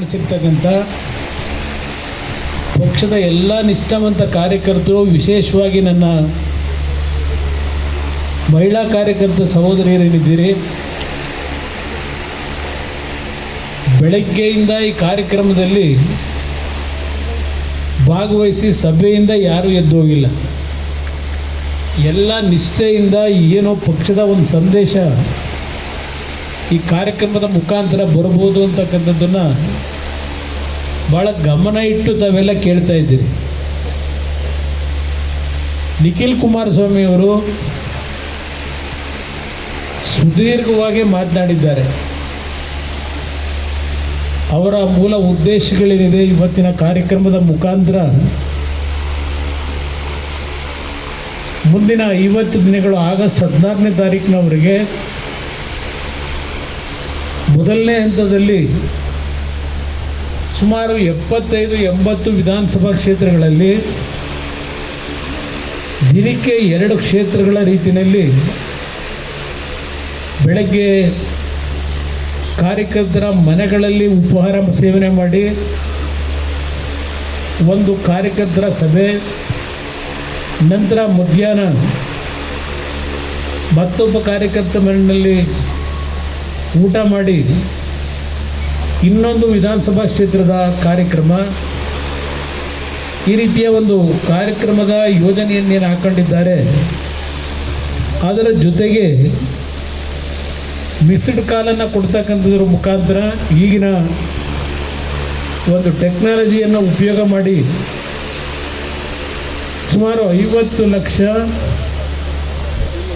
ಮಾಡಿಸಿರ್ತಕ್ಕಂಥ ಪಕ್ಷದ ಎಲ್ಲ ನಿಷ್ಠಾವಂತ ಕಾರ್ಯಕರ್ತರು, ವಿಶೇಷವಾಗಿ ನನ್ನ ಮಹಿಳಾ ಕಾರ್ಯಕರ್ತ ಸಹೋದರಿಯರೇನಿದ್ದೀರಿ, ಬೆಳಗ್ಗೆಯಿಂದ ಈ ಕಾರ್ಯಕ್ರಮದಲ್ಲಿ ಭಾಗವಹಿಸಿ ಸಭೆಯಿಂದ ಯಾರೂ ಎದ್ದು ಹೋಗಿಲ್ಲ. ಎಲ್ಲ ನಿಷ್ಠೆಯಿಂದ ಏನೋ ಪಕ್ಷದ ಒಂದು ಸಂದೇಶ ಈ ಕಾರ್ಯಕ್ರಮದ ಮುಖಾಂತರ ಬರ್ಬೋದು ಅಂತಕ್ಕಂಥದ್ದನ್ನು ಭಾಳ ಗಮನ ಇಟ್ಟು ತಾವೆಲ್ಲ ಕೇಳ್ತಾ ಇದ್ದೀರಿ. ನಿಖಿಲ್ ಕುಮಾರಸ್ವಾಮಿ ಅವರು ಸುದೀರ್ಘವಾಗಿ ಮಾತನಾಡಿದ್ದಾರೆ. ಅವರ ಮೂಲ ಉದ್ದೇಶಗಳೇನಿದೆ ಇವತ್ತಿನ ಕಾರ್ಯಕ್ರಮದ ಮುಖಾಂತರ ಮುಂದಿನ 50 ದಿನಗಳು ಆಗಸ್ಟ್ 16ನೇ ತಾರೀಕಿನವರೆಗೆ ಮೊದಲನೇ ಹಂತದಲ್ಲಿ ಸುಮಾರು 75-80 ವಿಧಾನಸಭಾ ಕ್ಷೇತ್ರಗಳಲ್ಲಿ ದಿನಕ್ಕೆ 2 ಕ್ಷೇತ್ರಗಳ ರೀತಿಯಲ್ಲಿ ಬೆಳಗ್ಗೆ ಕಾರ್ಯಕರ್ತರ ಮನೆಗಳಲ್ಲಿ ಉಪಹಾರ ಸೇವನೆ ಮಾಡಿ ಒಂದು ಕಾರ್ಯಕರ್ತರ ಸಭೆ, ನಂತರ ಮಧ್ಯಾಹ್ನ ಮತ್ತೊಬ್ಬ ಕಾರ್ಯಕರ್ತ ಮನೆಯಲ್ಲಿ ಊಟ ಮಾಡಿ ಇನ್ನೊಂದು ವಿಧಾನಸಭಾ ಕ್ಷೇತ್ರದ ಕಾರ್ಯಕ್ರಮ, ಈ ರೀತಿಯ ಒಂದು ಕಾರ್ಯಕ್ರಮದ ಯೋಜನೆಯನ್ನೇನು ಹಾಕೊಂಡಿದ್ದಾರೆ. ಅದರ ಜೊತೆಗೆ ಮಿಸ್ಡ್ ಕಾಲನ್ನು ಕೊಡ್ತಕ್ಕಂಥದ್ರ ಮುಖಾಂತರ ಈಗಿನ ಒಂದು ಟೆಕ್ನಾಲಜಿಯನ್ನು ಉಪಯೋಗ ಮಾಡಿ ಸುಮಾರು 50 ಲಕ್ಷ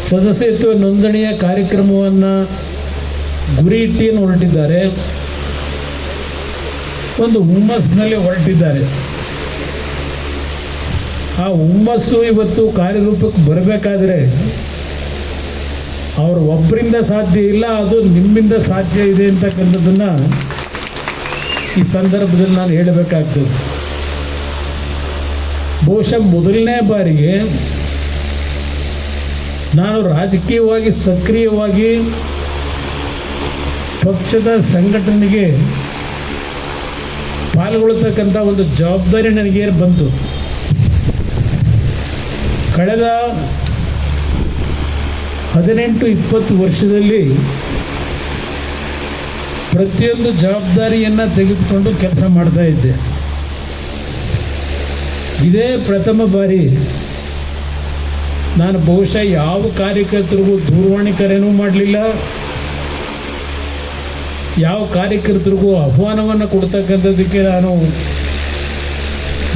ಸದಸ್ಯತ್ವ ನೋಂದಣಿಯ ಕಾರ್ಯಕ್ರಮವನ್ನು ಗುರಿ ಇಟ್ಟೇನು ಹೊರಟಿದ್ದಾರೆ. ಒಂದು ಹುಮ್ಮಸ್ಸಿನಲ್ಲಿ ಹೊರಟಿದ್ದಾರೆ. ಆ ಹುಮ್ಮಸ್ಸು ಇವತ್ತು ಕಾರ್ಯರೂಪಕ್ಕೆ ಬರಬೇಕಾದ್ರೆ ಅವರು ಒಬ್ಬರಿಂದ ಸಾಧ್ಯ ಇಲ್ಲ, ಅದು ನಿಮ್ಮಿಂದ ಸಾಧ್ಯ ಇದೆ ಅಂತಕ್ಕಂಥದ್ದನ್ನು ಈ ಸಂದರ್ಭದಲ್ಲಿ ನಾನು ಹೇಳಬೇಕಾಗ್ತದೆ. ಬಹುಶಃ ಮೊದಲನೇ ಬಾರಿಗೆ ನಾನು ರಾಜಕೀಯವಾಗಿ ಸಕ್ರಿಯವಾಗಿ ಪಕ್ಷದ ಸಂಘಟನೆಗೆ ಪಾಲ್ಗೊಳ್ತಕ್ಕಂಥ ಒಂದು ಜವಾಬ್ದಾರಿ ನನಗೇನು ಬಂತು. ಕಳೆದ 18-20 ವರ್ಷದಲ್ಲಿ ಪ್ರತಿಯೊಂದು ಜವಾಬ್ದಾರಿಯನ್ನು ತೆಗೆದುಕೊಂಡು ಕೆಲಸ ಮಾಡ್ತಾ ಇದ್ದೆ. ಇದೇ ಪ್ರಥಮ ಬಾರಿ ನಾನು ಬಹುಶಃ ಯಾವ ಕಾರ್ಯಕರ್ತರಿಗೂ ದೂರವಾಣಿ ಕರೆನೂ ಮಾಡಲಿಲ್ಲ, ಯಾವ ಕಾರ್ಯಕರ್ತರಿಗೂ ಆಹ್ವಾನವನ್ನು ಕೊಡ್ತಕ್ಕಂಥದ್ದಕ್ಕೆ ನಾನು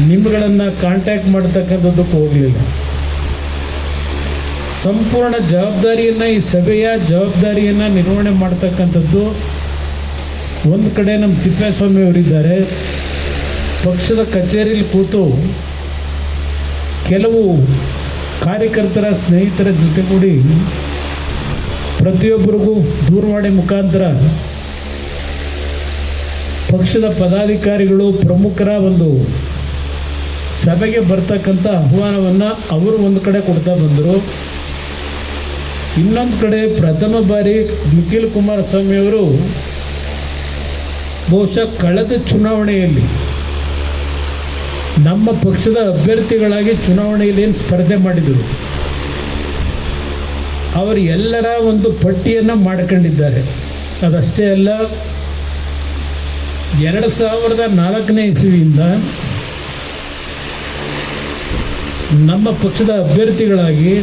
ನಿಮ್ಮಗಳನ್ನು ಕಾಂಟ್ಯಾಕ್ಟ್ ಮಾಡ್ತಕ್ಕಂಥದ್ದಕ್ಕೆ ಹೋಗಲಿಲ್ಲ. ಸಂಪೂರ್ಣ ಜವಾಬ್ದಾರಿಯನ್ನು, ಈ ಸಭೆಯ ಜವಾಬ್ದಾರಿಯನ್ನು ನಿರ್ವಹಣೆ ಮಾಡ್ತಕ್ಕಂಥದ್ದು ಒಂದು ಕಡೆ ನಮ್ಮ ತಿಪ್ಪೇಸ್ವಾಮಿ ಅವರಿದ್ದಾರೆ. ಪಕ್ಷದ ಕಚೇರಿಯಲ್ಲಿ ಕೂತು ಕೆಲವು ಕಾರ್ಯಕರ್ತರ ಸ್ನೇಹಿತರ ಜೊತೆಗೂಡಿ ಪ್ರತಿಯೊಬ್ಬರಿಗೂ ದೂರವಾಣಿ ಮುಖಾಂತರ ಪಕ್ಷದ ಪದಾಧಿಕಾರಿಗಳು ಪ್ರಮುಖರ ಒಂದು ಸಭೆಗೆ ಬರ್ತಕ್ಕಂಥ ಆಹ್ವಾನವನ್ನು ಅವರು ಒಂದು ಕಡೆ ಕೊಡ್ತಾ ಬಂದರು. ಇನ್ನೊಂದು ಕಡೆ ಪ್ರಥಮ ಬಾರಿ ನಿಖಿಲ್ ಕುಮಾರಸ್ವಾಮಿ ಅವರು ಬಹುಶಃ ಕಳೆದ ಚುನಾವಣೆಯಲ್ಲಿ ನಮ್ಮ ಪಕ್ಷದ ಅಭ್ಯರ್ಥಿಗಳಾಗಿ ಚುನಾವಣೆಯಲ್ಲಿ ಏನು ಸ್ಪರ್ಧೆ ಮಾಡಿದರು, ಅವರು ಎಲ್ಲರ ಒಂದು ಪಟ್ಟಿಯನ್ನು ಮಾಡ್ಕೊಂಡಿದ್ದಾರೆ. ಅದಷ್ಟೇ ಅಲ್ಲ, 2004ನೇ ಇಸವಿಯಿಂದ ನಮ್ಮ ಪಕ್ಷದ ಅಭ್ಯರ್ಥಿಗಳಾಗಿ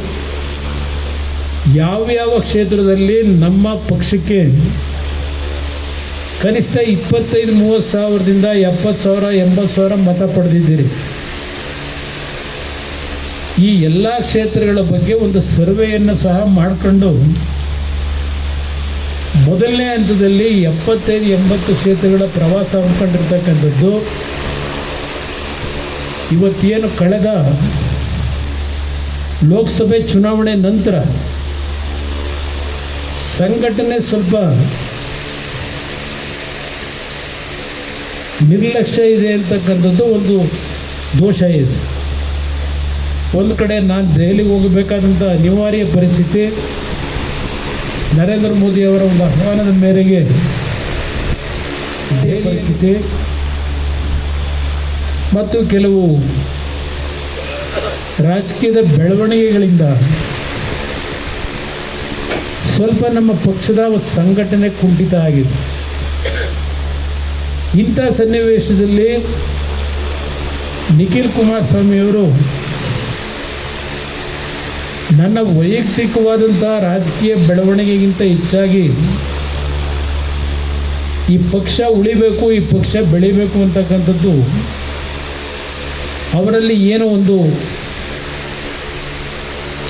ಯಾವ್ಯಾವ ಕ್ಷೇತ್ರದಲ್ಲಿ ನಮ್ಮ ಪಕ್ಷಕ್ಕೆ ಕನಿಷ್ಠ 25-30 ಸಾವಿರದಿಂದ 70,000-80,000 ಮತ ಪಡೆದಿದ್ದೀರಿ. ಈ ಎಲ್ಲ ಕ್ಷೇತ್ರಗಳ ಬಗ್ಗೆ ಒಂದು ಸರ್ವೆಯನ್ನು ಸಹ ಮಾಡಿಕೊಂಡು ಮೊದಲನೇ ಹಂತದಲ್ಲಿ 75-80 ಕ್ಷೇತ್ರಗಳ ಪ್ರವಾಸ ಹಮ್ಮಿಕೊಂಡಿರ್ತಕ್ಕಂಥದ್ದು. ಇವತ್ತೇನು ಕಳೆದ ಲೋಕಸಭೆ ಚುನಾವಣೆ ನಂತರ ಸಂಘಟನೆ ಸ್ವಲ್ಪ ನಿರ್ಲಕ್ಷ್ಯ ಇದೆ ಅಂತಕ್ಕಂಥದ್ದು ಒಂದು ದೋಷ ಇದೆ. ಒಂದು ಕಡೆ ನಾನು ದೆಹಲಿಗೆ ಹೋಗಬೇಕಾದಂಥ ಅನಿವಾರ್ಯ ಪರಿಸ್ಥಿತಿ, ನರೇಂದ್ರ ಮೋದಿಯವರ ಒಂದು ಆಹ್ವಾನದ ಮೇರೆಗೆ ಆರ್ಥಿಕ ಪರಿಸ್ಥಿತಿ ಮತ್ತು ಕೆಲವು ರಾಜಕೀಯದ ಬೆಳವಣಿಗೆಗಳಿಂದ ಸ್ವಲ್ಪ ನಮ್ಮ ಪಕ್ಷದ ಸಂಘಟನೆ ಕುಂಠಿತ ಆಗಿದೆ. ಇಂಥ ಸನ್ನಿವೇಶದಲ್ಲಿ ನಿಖಿಲ್ ಕುಮಾರಸ್ವಾಮಿಯವರು ನನ್ನ ವೈಯಕ್ತಿಕವಾದಂಥ ರಾಜಕೀಯ ಬೆಳವಣಿಗೆಗಿಂತ ಹೆಚ್ಚಾಗಿ ಈ ಪಕ್ಷ ಉಳಿಬೇಕು, ಈ ಪಕ್ಷ ಬೆಳಿಬೇಕು ಅಂತಕ್ಕಂಥದ್ದು ಅವರಲ್ಲಿ ಏನೋ ಒಂದು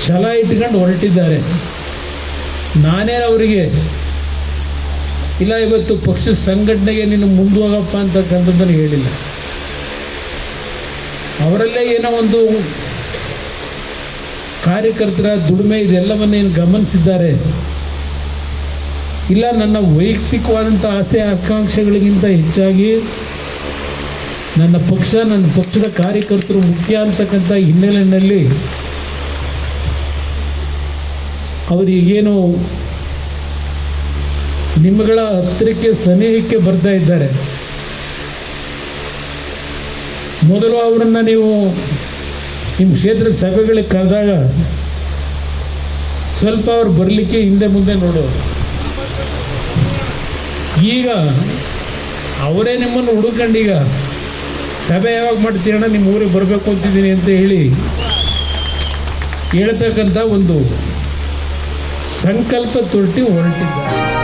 ಛಲ ಇಟ್ಕೊಂಡು ಹೊರಟಿದ್ದಾರೆ. ನಾನೇನು ಅವರಿಗೆ ಇಲ್ಲ ಇವತ್ತು ಪಕ್ಷದ ಸಂಘಟನೆಗೆ ನೀನು ಮುಂದುವಗಪ್ಪ ಅಂತಕ್ಕಂಥದ್ದನ್ನು ಹೇಳಿಲ್ಲ. ಅವರಲ್ಲೇ ಏನೋ ಒಂದು ಕಾರ್ಯಕರ್ತರ ದುಡಿಮೆ ಇದೆಲ್ಲವನ್ನೇನು ಗಮನಿಸಿದ್ದಾರೆ. ಇಲ್ಲ ನನ್ನ ವೈಯಕ್ತಿಕವಾದಂಥ ಆಸೆ ಆಕಾಂಕ್ಷೆಗಳಿಗಿಂತ ಹೆಚ್ಚಾಗಿ ನನ್ನ ಪಕ್ಷದ ಕಾರ್ಯಕರ್ತರು ಮುಖ್ಯ ಅಂತಕ್ಕಂಥ ಹಿನ್ನೆಲೆಯಲ್ಲಿ ಅವರಿಗೇನು ನಿಮ್ಮಗಳ ಹತ್ತಿರಕ್ಕೆ ಸನಿಹಕ್ಕೆ ಬರ್ತಾ ಇದ್ದಾರೆ. ಮೊದಲು ಅವರನ್ನು ನೀವು ನಿಮ್ಮ ಕ್ಷೇತ್ರದ ಸಭೆಗಳಿಗೆ ಕರೆದಾಗ ಸ್ವಲ್ಪ ಅವ್ರು ಬರಲಿಕ್ಕೆ ಹಿಂದೆ ಮುಂದೆ ನೋಡೋರು. ಈಗ ಅವರೇ ನಿಮ್ಮನ್ನು ಹುಡುಕಂಡೀಗ ಸಭೆ ಯಾವಾಗ ಮಾಡ್ತೀರಣ್ಣ ನಿಮ್ಮ ಊರಿಗೆ ಬರಬೇಕು ಅಂತಿದ್ದೀನಿ ಅಂತ ಹೇಳ್ತಕ್ಕಂಥ ಒಂದು ಸಂಕಲ್ಪ ತೊಟ್ಟಿ ಹೊರಟಿದ್ದಾರೆ.